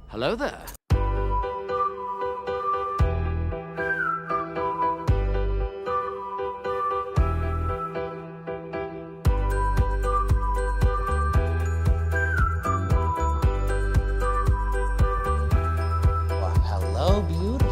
Hello there. Well, hello, beautiful.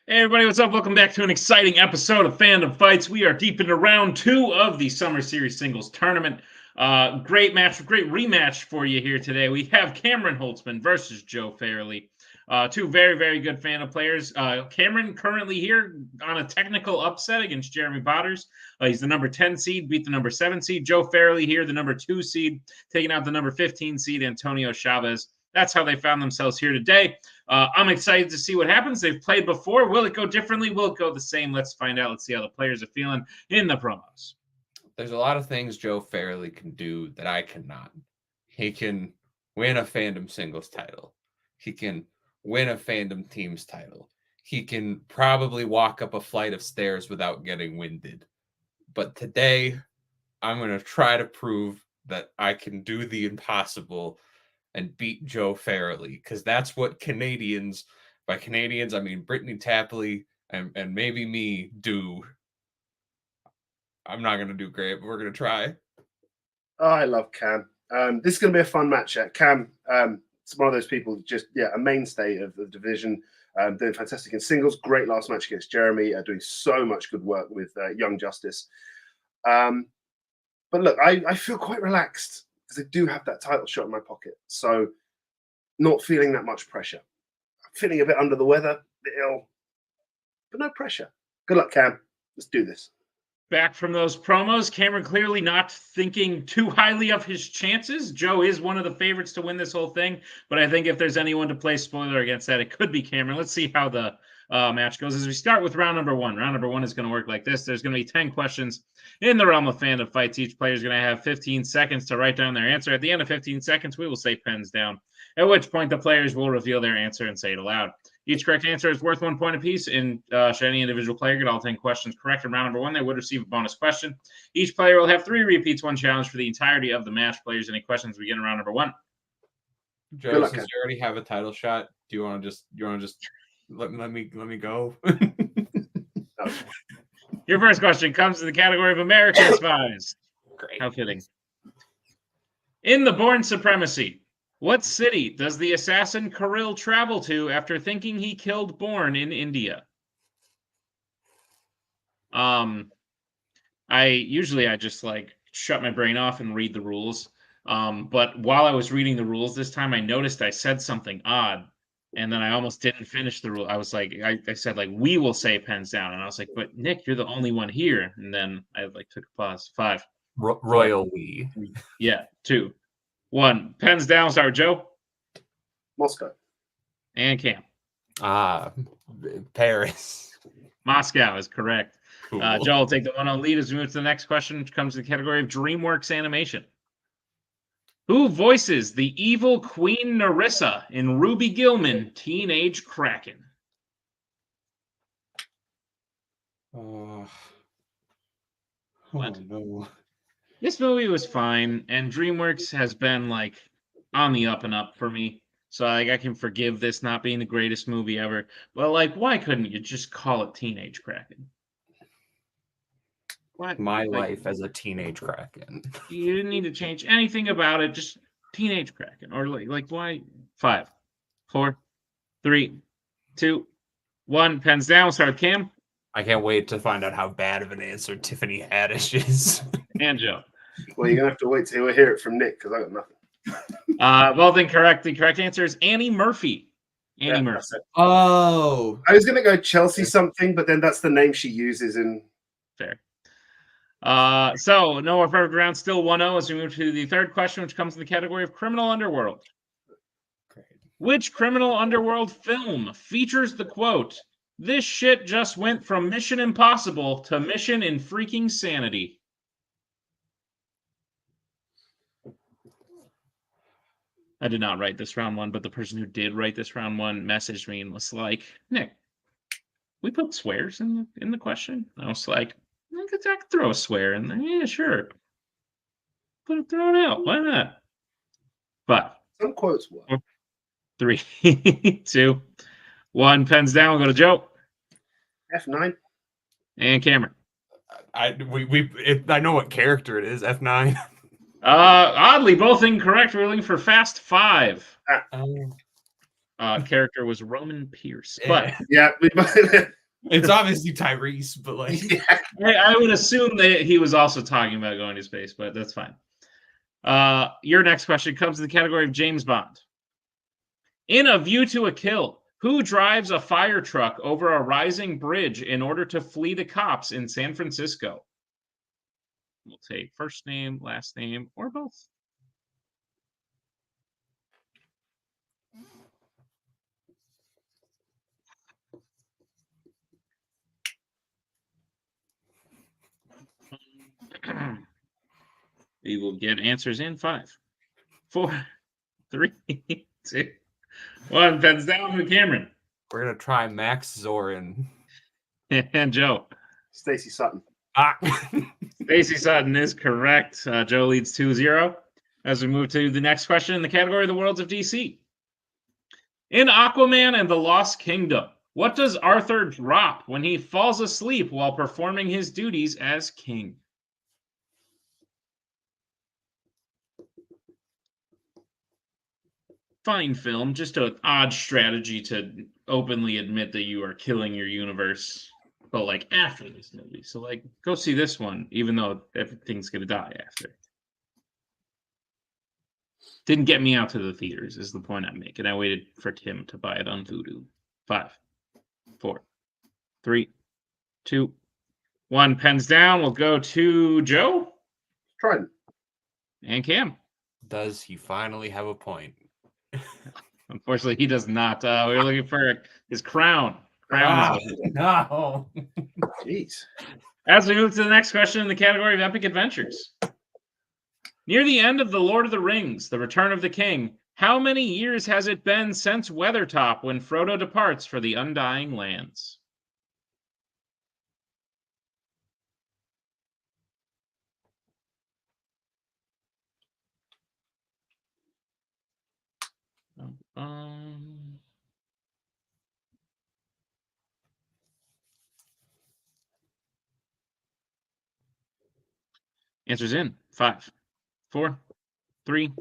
Hey everybody, what's up? Welcome back to an exciting episode of Fandom Fights. We are deep into round 2 of the Summer Series Singles Tournament. Great match, great rematch for you here today. We have Cameron Holzmann versus Joe Farrelly. Two very, very good Fandom players. Cameron currently here on a technical upset against Jeremy Botters. He's the number 10 seed, beat the number 7 seed. Joe Farrelly here, the number 2 seed, taking out the number 15 seed, Antonio Chavez. That's how they found themselves here today. I'm excited to see what happens. They've played before. Will it go differently? Will it go the same? Let's find out. Let's see how the players are feeling in the promos. There's a lot of things Joe Farrelly can do that I cannot. He can win a Fandom singles title. He can win a Fandom teams title. He can probably walk up a flight of stairs without getting winded. But today, I'm going to try to prove that I can do the impossible and beat Joe Farrelly, because that's what Canadians, by Canadians, I mean Brittany Tapley and maybe me, do. I'm not going to do great, but we're going to try. Oh, I love Cam. This is going to be a fun match. Cam, it's one of those people, just, a mainstay of the division, doing fantastic in singles. Great last match against Jeremy, doing so much good work with Young Justice. But look, I feel quite relaxed, because I do have that title shot in my pocket. So not feeling that much pressure. I'm feeling a bit under the weather, a bit ill, but no pressure. Good luck, Cam. Let's do this. Back from those promos, Cameron clearly not thinking too highly of his chances. Joe is one of the favorites to win this whole thing, but I think if there's anyone to play spoiler against that, it could be Cameron. Let's see how the match goes. As we start with round number 1. Round number 1 is going to work like this. There's going to be 10 questions in the realm of Fandom Fights. Each player is going to have 15 seconds to write down their answer. At the end of 15 seconds, we will say pens down, at which point the players will reveal their answer and say it aloud. Each correct answer is worth 1 point apiece, and should any individual player get all 10 questions correct in round number 1, they would receive a bonus question. Each player will have 3 repeats, 1 challenge for the entirety of the match. Players, any questions we get in round number 1? Joe, since you already have a title shot, do you want to just let me go? Your first question comes in the category of American Spies. Great. How fitting. In the Bourne Supremacy, what city does the assassin Kirill travel to after thinking he killed Bourne in India? I just shut my brain off and read the rules. But while I was reading the rules this time, I noticed I said something odd, and then I almost didn't finish the rule. I was like, I said we will say pens down, and I was like, but Nick, you're the only one here. And then I took a pause. 5. Royal we. Yeah, 2, 1. Pens down. Start with Joe. Moscow. And Cam. Paris. Moscow is correct. Cool. Joe will take the 1-0 lead as we move to the next question, which comes to the category of DreamWorks Animation. Who voices the evil Queen Narissa in Ruby Gillman, Teenage Kraken? Oh What? no. This movie was fine, and DreamWorks has been on the up and up for me. So I can forgive this not being the greatest movie ever. But why couldn't you just call it Teenage Kraken? What? My life as a teenage Kraken. You didn't need to change anything about it. Just Teenage Kraken, or why? 5, 4, 3, 2, 1. Pens down. Start with Cam. I can't wait to find out how bad of an answer Tiffany Haddish is. And Joe. Well, you're going to have to wait till we hear it from Nick, because I got nothing. Well, then correct. The correct answer is Annie Murphy. Annie Murphy. Oh. I was going to go Chelsea something, but then that's the name she uses in. Fair. So no more perfect round, still 1-0 as we move to the third question, which comes in the category of Criminal Underworld. Great. Which criminal underworld film features the quote, "This shit just went from Mission Impossible to Mission in Freaking Sanity"? I did not write this round one, but the person who did write this round one messaged me and was like, "Nick, we put swears in the question." And I was like, I could throw a swear in there. Yeah, sure. Throw it out. Why not? But Some quotes work. 3, 2, 1. Pens down. We'll go to Joe F9. and Cameron. I know what character it is. F9. Oddly, both incorrect. We're looking for Fast 5. Oh. Character was Roman Pierce, but Yeah, It's obviously Tyrese, but like, I would assume that he was also talking about going to space, but that's fine. Your next question comes in the category of James Bond. In A View to a Kill, who drives a fire truck over a rising bridge in order to flee the cops in San Francisco? We'll take first name, last name, or both. We will get answers in 5, 4, 3, 2, 1. Pens down to Cameron. we're gonna try Max Zorin. And Joe. Stacey Sutton. Stacey Sutton is correct. Joe leads 2-0. As we move to the next question in the category of the worlds of DC. In Aquaman and the Lost Kingdom, what does Arthur drop when he falls asleep while performing his duties as king? Fine film, just an odd strategy to openly admit that you are killing your universe, but like after this movie. So like, go see this one, even though everything's gonna die after. Didn't get me out to the theaters, is the point I'm making. I waited for Tim to buy it on Vudu. 5, 4, 3, 2, 1. Pens down. We'll go to Joe Trident. and Cam. Does he finally have a point? Unfortunately, he does not. We're looking for his crown. Crown is No. Jeez. As we move to the next question in the category of epic adventures. Near the end of The Lord of the Rings, The Return of the King, how many years has it been since Weathertop when Frodo departs for the Undying Lands? Answers in 5, 4, 3,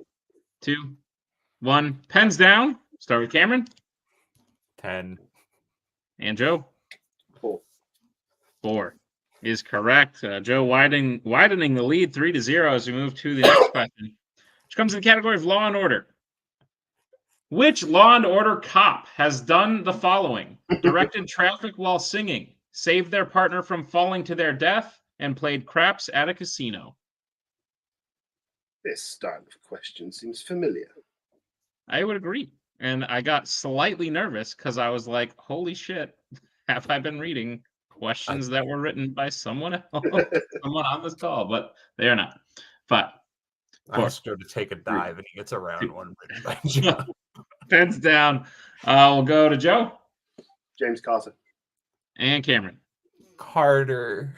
2, 1. Pens down. Start with Cameron 10. and Joe. 4. 4 is correct. Joe widening the lead 3-0 as we move to the next question, which comes in the category of Law and Order. Which Law and Order cop has done the following? Directed traffic while singing, saved their partner from falling to their death, and played craps at a casino? This style of question seems familiar. I would agree. And I got slightly nervous because I was like, holy shit, have I been reading questions that were written by someone else, someone on this call? But they are not. 5, 4. I asked Joe to take a dive, and he gets a round one written by Joe. Pens down. We'll go to Joe James Carter. and Cameron. Carter.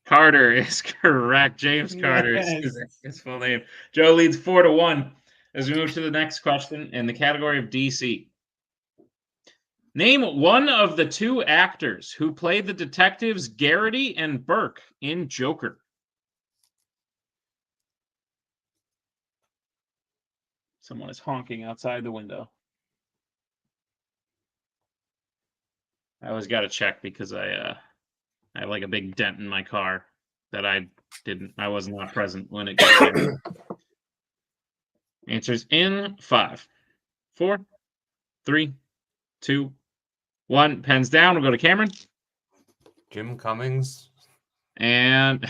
Carter is correct. James Carter is his full name. Joe leads 4-1 as we move to the next question in the category of DC. Name one of the 2 actors who played the detectives Garrity and Burke in Joker. Someone is honking outside the window. I always got to check because I have like a big dent in my car that I was not present when it got there. Answers in 5, 4, 3, 2, 1. Pens down. We'll go to Cameron. Jim Cummings. And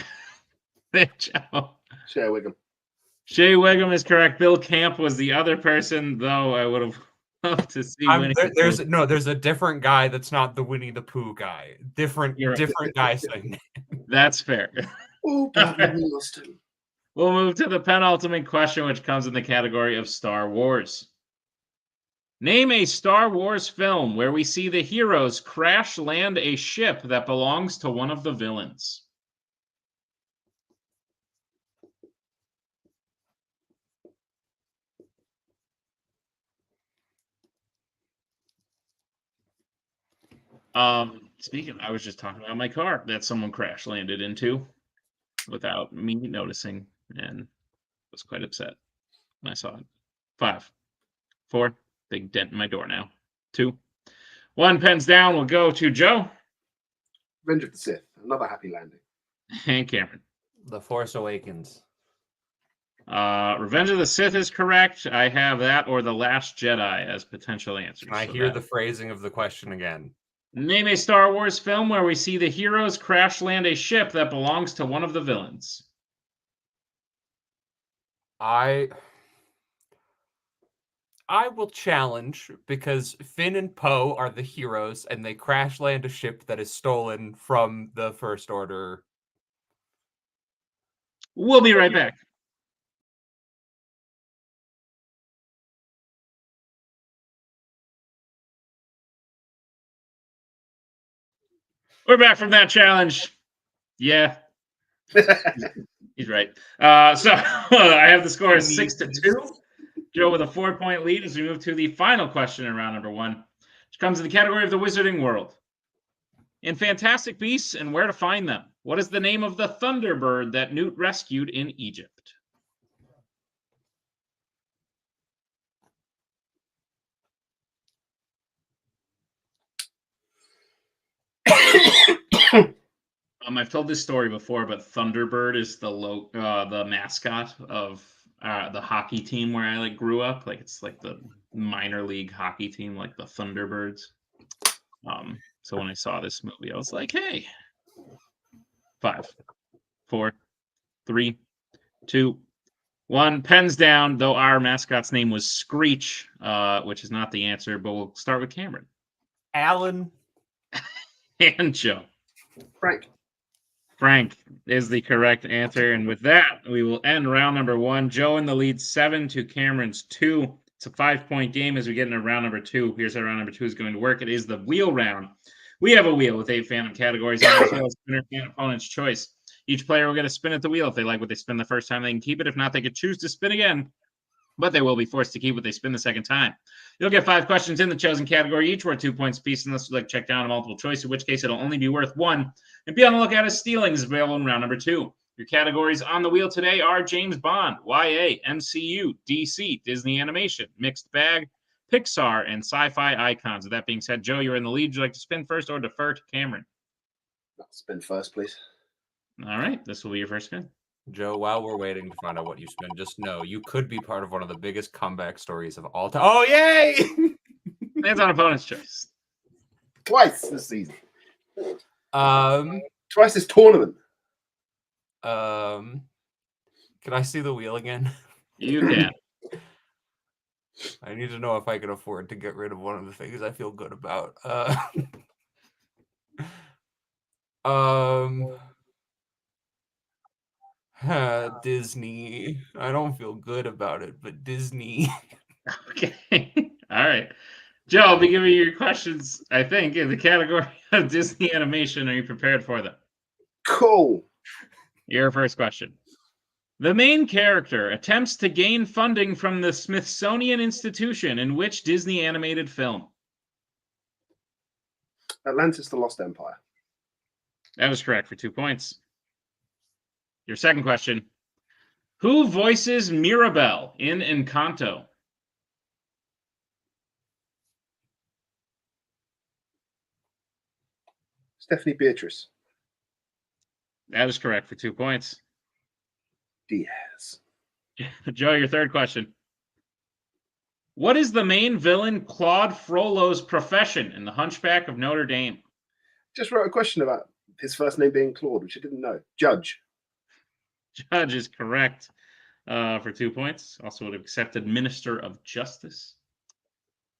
Joe. Shea Wiggum. Shea Wiggum is correct. Bill Camp was the other person, though I would have love to see Winnie the Pooh. There's a different guy that's not the Winnie the Pooh guy. Different guy saying that. That's fair. Oh, Batman, we lost him. We'll move to the penultimate question, which comes in the category of Star Wars. Name a Star Wars film where we see the heroes crash land a ship that belongs to one of the villains. Speaking, I was just talking about my car that someone crash landed into without me noticing, and was quite upset when I saw it. 5, 4, big dent in my door now. 2, 1, pens down. We'll go to Joe Revenge of the Sith, another happy landing. and Cameron. The Force Awakens. Revenge of the Sith is correct. I have that or The Last Jedi as potential answers. Can I hear the phrasing of the question again? Name a Star Wars film where we see the heroes crash land a ship that belongs to one of the villains. I will challenge because Finn and Poe are the heroes and they crash land a ship that is stolen from the First Order. We'll be right back. We're back from that challenge. Yeah, he's right. So I have the score as 6-2. Joe with a 4-point lead as we move to the final question in round number 1, which comes in the category of the Wizarding World. In Fantastic Beasts and Where to Find Them, what is the name of the Thunderbird that Newt rescued in Egypt? I've told this story before, but Thunderbird is the mascot of the hockey team where I grew up. It's like the minor league hockey team, like the Thunderbirds. So when I saw this movie, I was like, hey. 5, 4, 3, 2, 1. Pens down, though our mascot's name was Screech, which is not the answer, but we'll start with Cameron. Alan. And Joe. Frank is the correct answer. And with that, we will end round number 1. Joe in the lead 7 to Cameron's 2. It's a 5-point game as we get into round number 2. Here's how round number 2 is going to work. It is the wheel round. We have a wheel with 8 fandom categories. Spinner and opponent's choice. Each player will get a spin at the wheel. If they like what they spin the first time, they can keep it. If not, they could choose to spin again, but they will be forced to keep what they spin the second time. You'll get 5 questions in the chosen category, each worth 2 points apiece, unless you check down a multiple choice, in which case it'll only be worth 1. And be on the lookout as stealing is available in round number 2. Your categories on the wheel today are James Bond, YA, MCU, DC, Disney Animation, Mixed Bag, Pixar, and Sci-Fi Icons. With that being said, Joe, you're in the lead. Would you like to spin first or defer to Cameron? I'll spin first, please. All right, this will be your first spin. Joe, while we're waiting to find out what you spin, just know you could be part of one of the biggest comeback stories of all time. Oh, yay! Hands on opponent's choice. Twice this season. Twice this tournament. Can I see the wheel again? You can. I need to know if I can afford to get rid of one of the things I feel good about. Disney. I don't feel good about it, but Disney. Okay. All right. Joe, I'll be giving you your questions, I think, in the category of Disney animation. Are you prepared for them? Cool. Your first question. The main character attempts to gain funding from the Smithsonian Institution in which Disney animated film? Atlantis: The Lost Empire. That is correct for 2 points. Your second question. Who voices Mirabelle in Encanto? Stephanie Beatrice. That is correct for 2 points. Diaz. Joe, your third question. What is the main villain Claude Frollo's profession in The Hunchback of Notre Dame? Just wrote a question about his first name being Claude, which I didn't know. Judge. Judge is correct for 2 points. Also would have accepted Minister of Justice.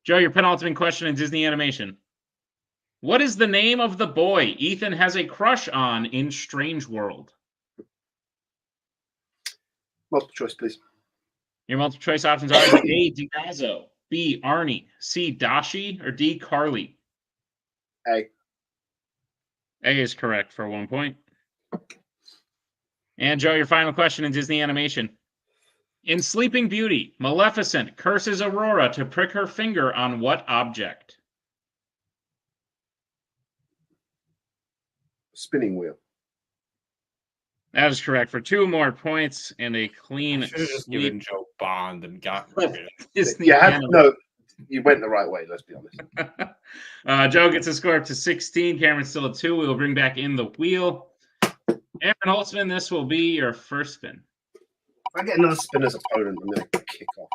Joe, your penultimate question in Disney animation. What is the name of the boy Ethan has a crush on in Strange World? Multiple choice, please. Your multiple choice options are A. Diazzo, B. Arnie, C. Dashi, or D. Carly. A. A is correct for 1 point. And Joe, your final question in Disney animation. In Sleeping Beauty, Maleficent curses Aurora to prick her finger on what object? Spinning wheel. That is correct for 2 more points and a clean Should have just sweep. given Joe Bond and gotten rid of it. Disney Yeah, animation. no, you went the right way. Let's be honest. Joe gets a score up to 16. Cameron's still at 2. We will bring back in the wheel. Aaron Holzmann, this will be your first spin. If I get another spinner's opponent, I'm going to kick off.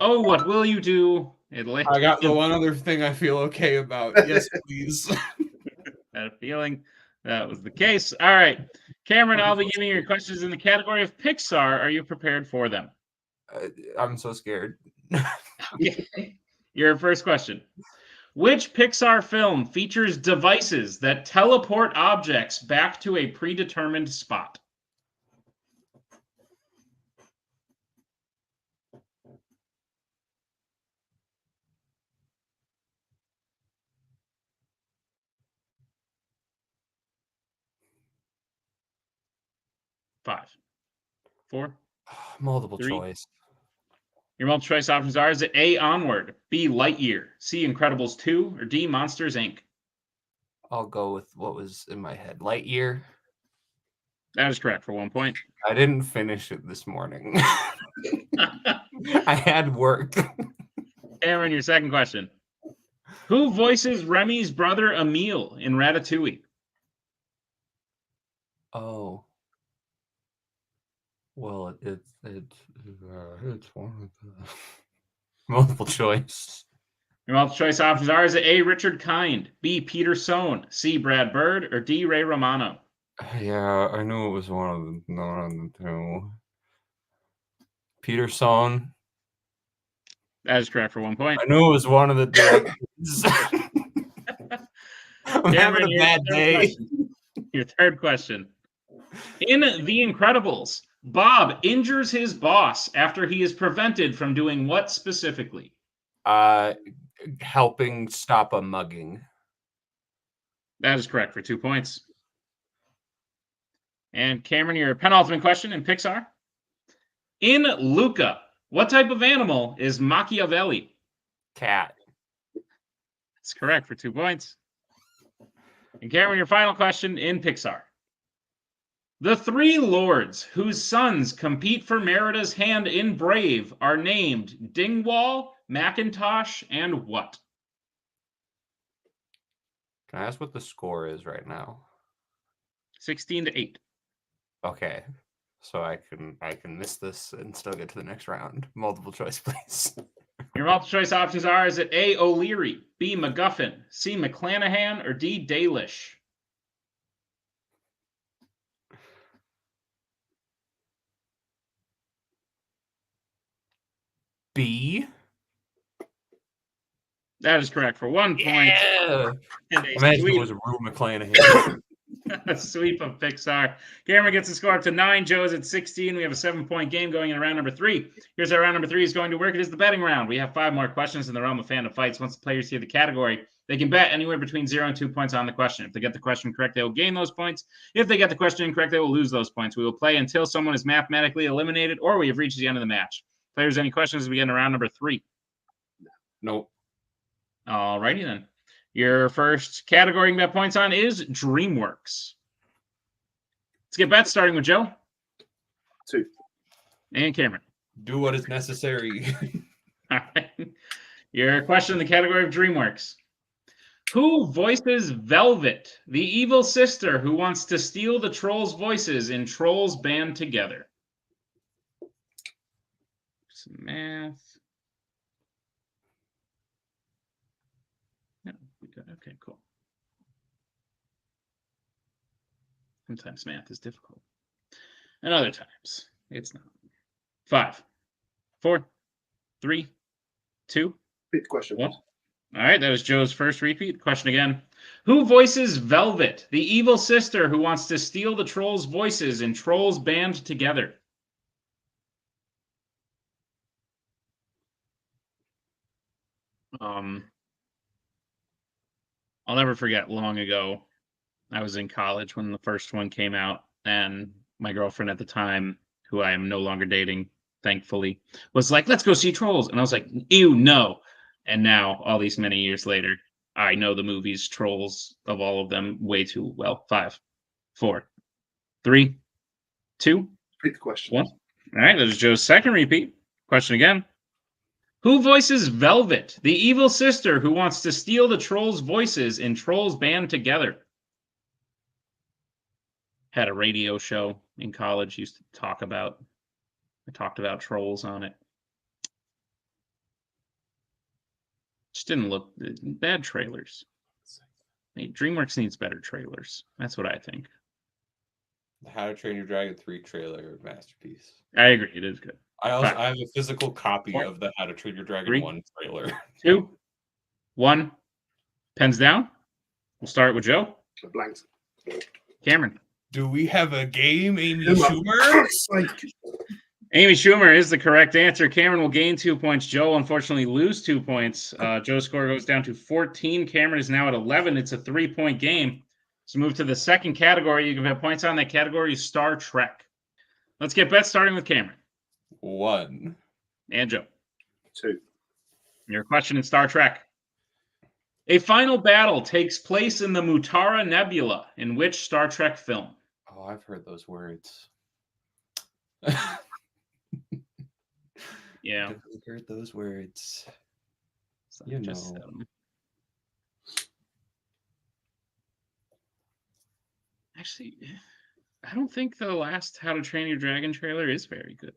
Oh, what will you do? I got the one other thing I feel okay about. Yes, please. Had a feeling that was the case. All right. Cameron, I'll be giving you your questions in the category of Pixar. Are you prepared for them? I'm so scared. Okay. Your first question. Which Pixar film features devices that teleport objects back to a predetermined spot? Five, four. Multiple 3. choice. Your multiple choice options are: is it A, Onward, B, Lightyear, C, Incredibles 2, or D, Monsters, Inc.? I'll go with what was in my head. Lightyear. That is correct for 1 point. I didn't finish it this morning. I had work. Cameron, your second question. Who voices Remy's brother Emile in Ratatouille? Oh. Well, it's one of the multiple choice. Your multiple choice options are: is it A, Richard Kind, B, Peter Sohn, C, Brad Bird, or D, Ray Romano? Yeah, I knew it was one of the two. Peter Sohn. That is correct for 1 point. I knew it was one of the directors. I'm having a bad day. Your third question. In The Incredibles, Bob injures his boss after he is prevented from doing what specifically? Helping stop a mugging. That is correct for 2 points. And Cameron, your penultimate question in Pixar. In Luca, what type of animal is Machiavelli? Cat. That's correct for 2 points. And Cameron, your final question in Pixar. The 3 lords whose sons compete for Merida's hand in Brave are named Dingwall, Macintosh, and what? Can I ask what the score is right now? 16-8. Okay. So I can miss this and still get to the next round. Multiple choice, please. Your multiple choice options are: is it A, O'Leary, B, McGuffin, C, McClanahan, or D, Dalish? B. That is correct for 1 point. Yeah. And a Imagine sweep, it was a Rue McClanahan. a sweep of Pixar. Cameron gets the score up to 9. Joe's at 16. We have a 7-point game going in round number 3. Here's how round number 3 is going to work. It is the betting round. We have 5 more questions in the realm of Fandom Fights. Once the players hear the category, they can bet anywhere between 0 and 2 points on the question. If they get the question correct, they will gain those points. If they get the question incorrect, they will lose those points. We will play until someone is mathematically eliminated or we have reached the end of the match. Players, any questions as we get into round number 3? Nope. All righty then. Your first category you can bet points on is DreamWorks. Let's get bets, starting with Joe. 2. And Cameron. Do what is necessary. All right. Your question in the category of DreamWorks. Who voices Velvet, the evil sister who wants to steal the trolls' voices in Trolls Band Together? Some math. Yeah, we got, okay, cool. Sometimes math is difficult. And other times it's not. 5, 4, 3, 2, Repeat the question. 1. All right, that was Joe's first repeat. Question again. Who voices Velvet, the evil sister who wants to steal the trolls' voices in Trolls Band Together? I'll never forget long ago, I was in college when the first one came out, and my girlfriend at the time, who I am no longer dating, thankfully, was like, let's go see Trolls. And I was like, ew, no. And now, all these many years later, I know the movies, Trolls, of all of them, way too well. 5, 4, 3, 2, Repeat the question. 1. All right, that is Joe's second repeat. Question again. Who voices Velvet, the evil sister who wants to steal the trolls' voices in Trolls Band Together? Had a radio show in college, I talked about trolls on it. Just didn't look bad trailers. DreamWorks needs better trailers. That's what I think. The How to Train Your Dragon 3 trailer masterpiece. I agree, it is good. I have a physical copy 4, of the How to Train Your Dragon 3, 1 trailer. 2, 1. Pens down. We'll start with Joe. Blanks. Cameron. Do we have a game, Amy Come on. Schumer? Amy Schumer is the correct answer. Cameron will gain 2 points. Joe, unfortunately, lose 2 points. Joe's score goes down to 14. Cameron is now at 11. It's a 3-point game. So move to the second category. You can have points on that category, Star Trek. Let's get bets starting with Cameron. 1. And Joe. 2. Your question in Star Trek. A final battle takes place in the Mutara Nebula in which Star Trek film? Oh, I've heard those words. Yeah. I've heard those words. So You just, know. Actually, I don't think the last How to Train Your Dragon trailer is very good.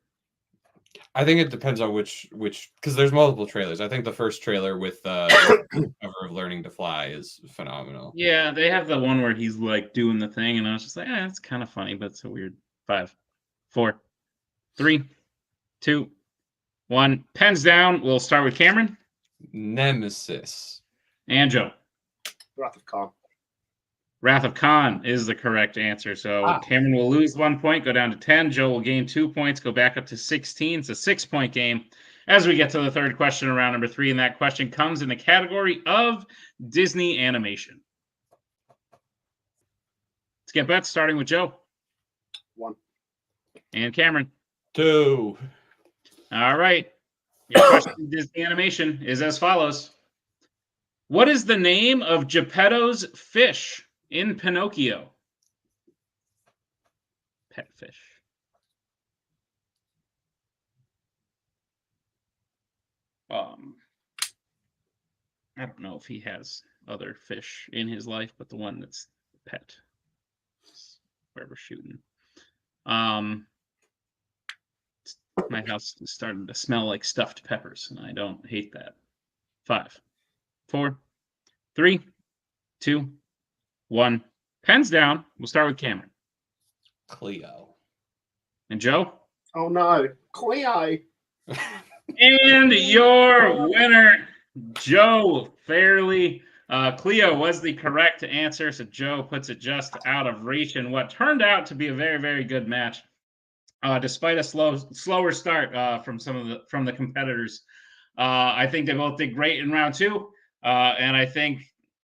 I think it depends on which because there's multiple trailers. I think the first trailer with Ever of Learning to Fly is phenomenal. Yeah, they have the one where he's like doing the thing, and I was just like, it's kind of funny, but it's so weird. 5, 4, 3, 2, 1. Pens down. We'll start with Cameron. Nemesis. And Joe. Wrath of Khan. Wrath of Khan is the correct answer. So Cameron will lose 1 point, go down to 10. Joe will gain 2 points, go back up to 16. It's a 6-point game. As we get to the third question, around number 3, and that question comes in the category of Disney animation. Let's get bets, starting with Joe. 1. And Cameron. 2. All right. Your question in Disney animation is as follows. What is the name of Geppetto's fish in Pinocchio? Pet fish. I don't know if he has other fish in his life, but the one that's pet. Where we're shooting. My house is starting to smell like stuffed peppers, and I don't hate that. 5, 4, 3, 2, 1. Pens down. We'll start with Cameron. Cleo. And Joe? Oh no, Cleo. And your winner, Joe Farrelly. Cleo was the correct answer, so Joe puts it just out of reach in what turned out to be a very, very good match. Despite a slower start from the competitors. I think they both did great in round 2. And I think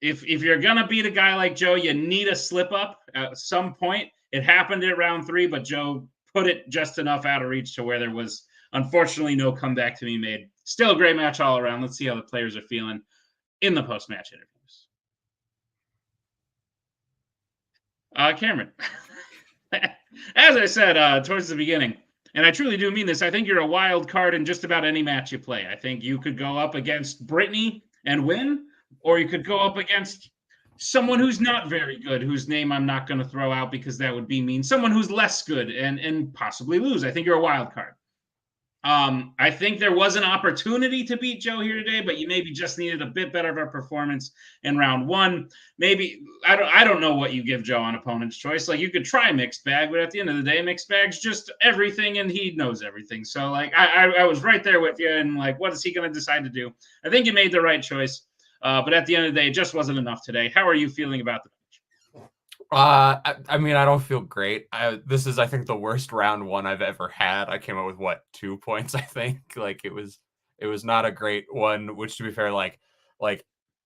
if you're going to beat a guy like Joe, you need a slip up at some point. It happened at round 3, but Joe put it just enough out of reach to where there was, unfortunately, no comeback to be made. Still a great match all around. Let's see how the players are feeling in the post-match interviews. Cameron, as I said towards the beginning, and I truly do mean this, I think you're a wild card in just about any match you play. I think you could go up against Brittany and win, or you could go up against someone who's not very good, whose name I'm not going to throw out because that would be mean. Someone who's less good and possibly lose. I think you're a wild card. I think there was an opportunity to beat Joe here today, but you maybe just needed a bit better of a performance in round one. Maybe I don't know what you give Joe on opponent's choice. Like, you could try mixed bag, but at the end of the day, mixed bag's just everything, and he knows everything. So like I was right there with you, and like, what is he going to decide to do? I think you made the right choice, but at the end of the day, it just wasn't enough today. How are you feeling about the I mean, I don't feel great. This is, I think, the worst round one I've ever had. I came up with what, 2 points, I think. Like, it was not a great one, which, to be fair, like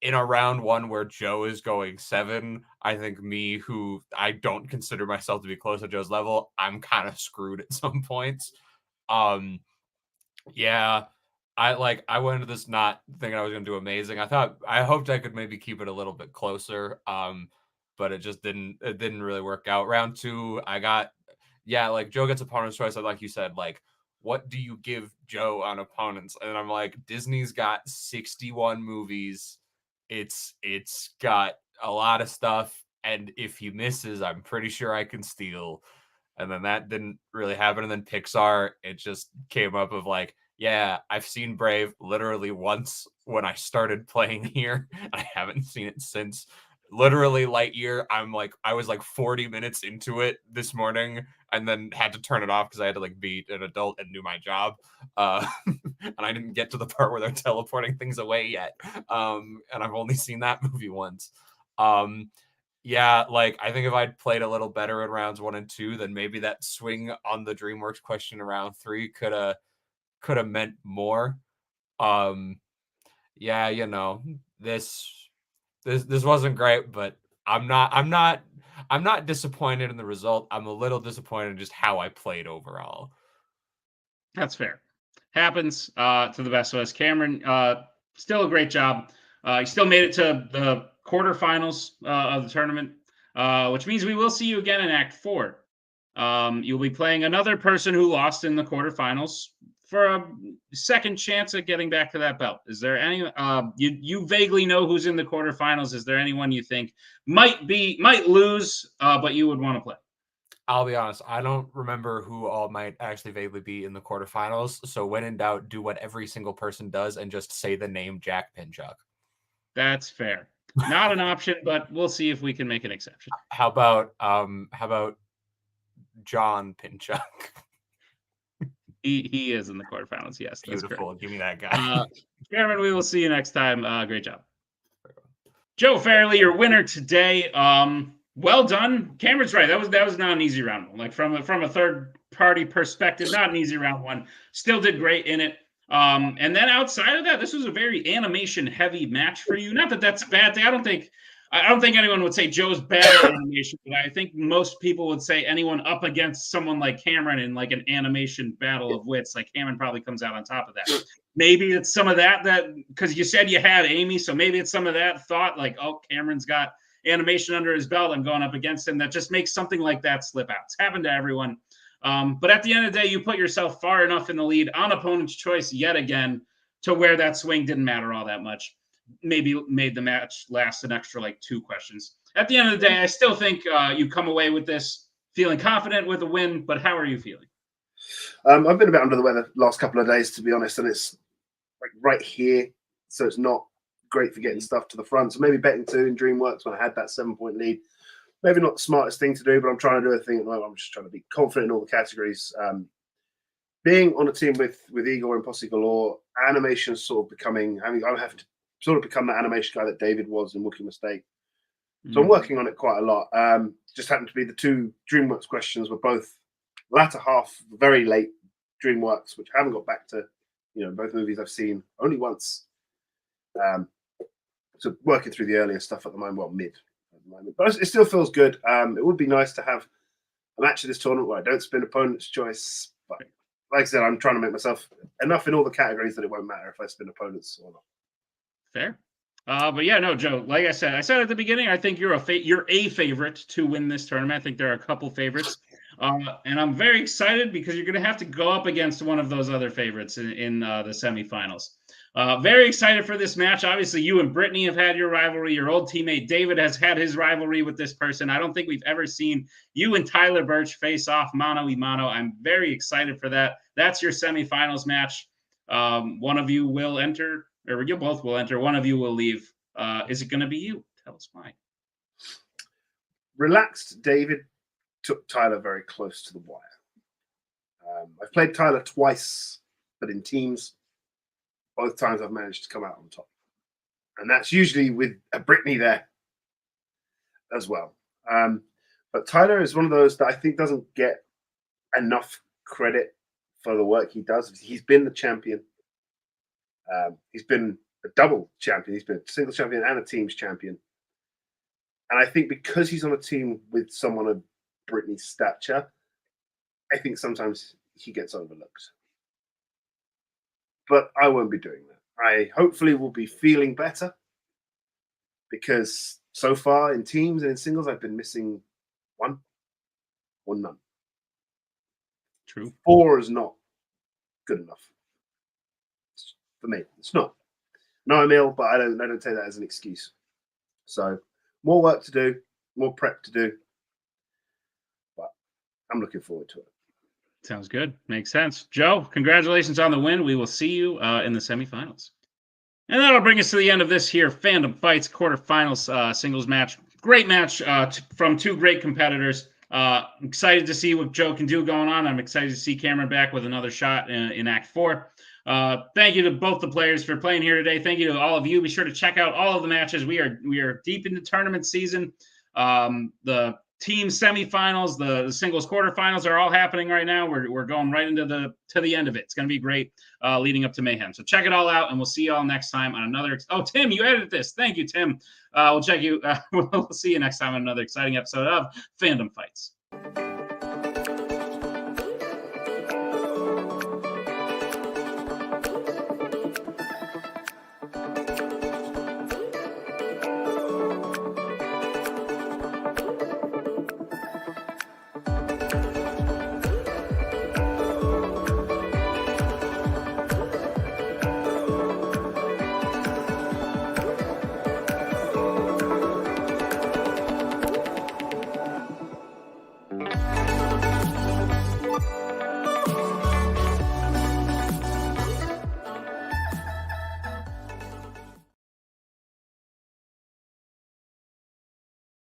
in a round one where Joe is going 7, I think me, who I don't consider myself to be close to Joe's level, I'm kind of screwed at some points. Yeah, I went into this not thinking I was going to do amazing. I hoped I could maybe keep it a little bit closer. But it didn't really work out. Round 2, I got, like, Joe gets opponent's choice. And like you said, like, what do you give Joe on opponents? And I'm like, Disney's got 61 movies. It's got a lot of stuff. And if he misses, I'm pretty sure I can steal. And then that didn't really happen. And then Pixar, it just came up of like, yeah, I've seen Brave literally once when I started playing here. I haven't seen it since. Literally Lightyear, I was like 40 minutes into it this morning and then had to turn it off because I had to like be an adult and do my job. And I didn't get to the part where they're teleporting things away yet. And I've only seen that movie once. Yeah, like, I think if I'd played a little better in rounds 1 and 2, then maybe that swing on the DreamWorks question in round 3 could have meant more. Yeah, you know, this wasn't great, but I'm not disappointed in the result. I'm a little disappointed in just how I played overall. That's fair. Happens to the best of us. Cameron, still a great job. You still made it to the quarterfinals of the tournament, which means we will see you again in Act 4. You'll be playing another person who lost in the quarterfinals for a second chance at getting back to that belt. Is there any, you vaguely know who's in the quarterfinals. Is there anyone you think might lose, but you would want to play? I'll be honest, I don't remember who all might actually vaguely be in the quarterfinals. So when in doubt, do what every single person does and just say the name Jack Pinchuk. That's fair. Not an option, but we'll see if we can make an exception. How about John Pinchuk? He is in the quarterfinals. Yes, that's beautiful. correct. Give me that guy. Cameron, we will see you next time. Great job, Joe Farrelly, your winner today. Well done. Cameron's right. That was not an easy round one. Like, from a third party perspective, not an easy round one. Still did great in it. And then outside of that, this was a very animation heavy match for you. Not that that's a bad thing. I don't think anyone would say Joe's bad at animation, but I think most people would say anyone up against someone like Cameron in like an animation battle of wits, like Cameron probably comes out on top of that. Maybe it's some of that because you said you had Amy, so maybe it's some of that thought like, oh, Cameron's got animation under his belt, I'm going up against him. That just makes something like that slip out. It's happened to everyone. But at the end of the day, you put yourself far enough in the lead on opponent's choice yet again to where that swing didn't matter all that much. Maybe made the match last an extra like 2 questions. At the end of the day, I still think you come away with this feeling confident with a win, but how are you feeling? I've been a bit under the weather the last couple of days, to be honest, and it's like right here, so it's not great for getting stuff to the front. So maybe betting 2 in DreamWorks when I had that 7-point lead. Maybe not the smartest thing to do, but I'm trying to do a thing at the moment. I'm just trying to be confident in all the categories. Being on a team with Igor and Posse Galore, animation sort of becoming, I have to sort of become that animation guy that David was in Wookiee Mistake. So I'm working on it quite a lot. Just happened to be the 2 DreamWorks questions were both latter half, very late DreamWorks, which I haven't got back to, both movies I've seen only once. So working through the earlier stuff at the moment, well, mid at the moment. But it still feels good. It would be nice to have a match of this tournament where I don't spin opponent's choice. But like I said, I'm trying to make myself enough in all the categories that it won't matter if I spin opponents or not. Fair. But yeah, no, Joe, like I said at the beginning, I think you're a favorite to win this tournament. I think there are a couple favorites. And I'm very excited because you're going to have to go up against one of those other favorites in the semifinals. Very excited for this match. Obviously, you and Brittany have had your rivalry. Your old teammate David has had his rivalry with this person. I don't think we've ever seen you and Tyler Birch face off mano a mano. I'm very excited for that. That's your semifinals match. One of you will enter, or you both will enter. One of you will leave. Is it going to be you? Tell us why. Relaxed David took Tyler very close to the wire. I've played Tyler twice, but in teams. Both times I've managed to come out on top. And that's usually with a Brittany there as well. But Tyler is one of those that I think doesn't get enough credit for the work he does. He's been the champion. He's been a double champion. He's been a single champion and a team's champion. And I think because he's on a team with someone of Brittany's stature, I think sometimes he gets overlooked. But I won't be doing that. I hopefully will be feeling better because so far in teams and in singles, I've been missing 1 or none. True. 4 is not good enough for me. It's not. No, I'm ill, but I don't take that as an excuse. So more work to do, more prep to do, but I'm looking forward to it. Sounds good. Makes sense. Joe, congratulations on the win. We will see you in the semifinals. And that'll bring us to the end of this here Fandom Fights quarterfinals singles match. Great match from 2 great competitors. I'm excited to see what Joe can do going on. I'm excited to see Cameron back with another shot in Act 4. Thank you to both the players for playing here today. Thank you to all of you. Be sure to check out all of the matches. We are deep into tournament season. The team semifinals, the singles quarterfinals are all happening right now. We're going right into the end of it. It's going to be great leading up to Mayhem. So check it all out, and we'll see you all next time on another. Oh, Tim, you edited this. Thank you, Tim. We'll check you. We'll see you next time on another exciting episode of Fandom Fights.